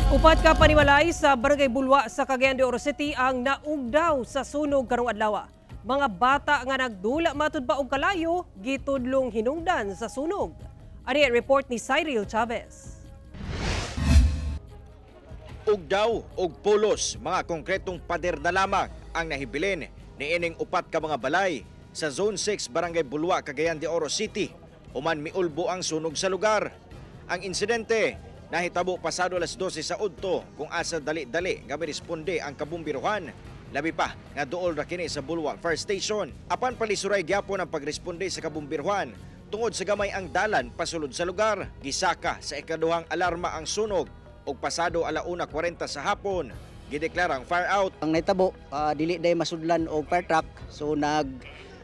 Upat ka panimalay sa Barangay Bulwa sa Cagayan de Oro City ang naugdaw sa sunog karong adlaw. Mga bata nga nagdula matud pa og kalayo gitudlong hinungdan sa sunog. Ani report ni Cyril Chavez. Ugdaw og pulos, mga konkretong pader na lamang ang nahibilin ni ining upat ka mga balay sa Zone 6 Barangay Bulwa, Cagayan de Oro City. Human miulbo ang sunog sa lugar. Ang insidente nahitabo pasado alas 12 sa udto kung asa dali-dali nga responde ang kabumbiruhan. Labi pa nga duol ra kini sa Bulwa Fire Station. Apan palisuray gyapon ang pagresponde sa kabumbiruhan tungod sa gamay ang dalan pasulod sa lugar. Gisaka sa ikaduhang alarma ang sunog ug pasado 1:40 sa hapon gideklarang fire out. Ang nahitabo dili day masudlan og fire truck, so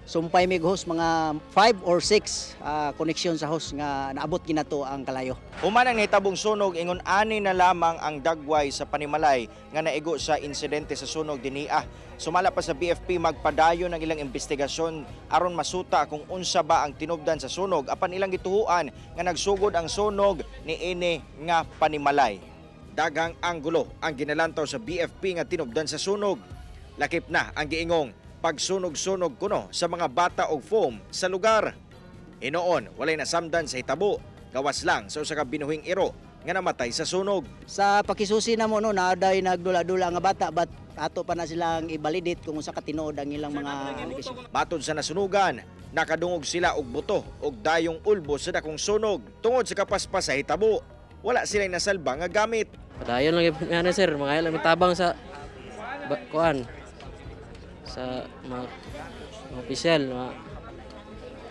sumpay mig host mga 5 or 6 connection sa host nga naabot ginato ang kalayo. Human ang nahitabong sunog ingon ani na lamang ang dagway sa panimalay nga naigo sa insidente sa sunog dinhi. Sumala pa sa BFP magpadayon ang ilang investigasyon aron masuta kung unsa ba ang tinubdan sa sunog apan ilang gituhuan nga nagsugod ang sunog niini nga panimalay. Daghang anggulo ang ginalantaw sa BFP nga tinubdan sa sunog. Lakip na ang giingong pagsunog-sunog kuno sa mga bata og foam sa lugar. Inoon, walay nasamdan sa hitabo, gawas lang sa usa ka binuhing iro nga namatay sa sunog. Sa pakisusi na mo no, naaday nagdula-dula nga bata, but ato pa na silang i-validate kung sa katinuod ang ilang mga allegation. Matod sa nasunugan, nakadungog sila og buto og dayong ulbo sa dakong sunog. Tungod sa kapaspas sa hitabo, wala silang nasalba nga gamit. Padayon lang yung sir, mga ilang tabang sa kuan sa mga opisyal,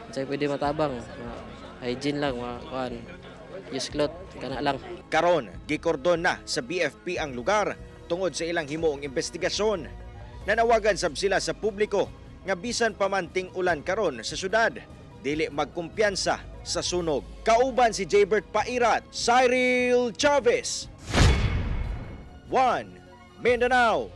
sa pwede matabang, hygiene lang, kuan, use cloth, kana lang. Karon, gikordon na sa BFP ang lugar tungod sa ilang himuong investigasyon. Nanawagan sab sila sa publiko nga bisan pa man ting-ulan karon sa syudad, dili magkumpiyansa sa sunog. Kauban si Jaybert Pairat, Cyril Chavez, 1 Mindanao.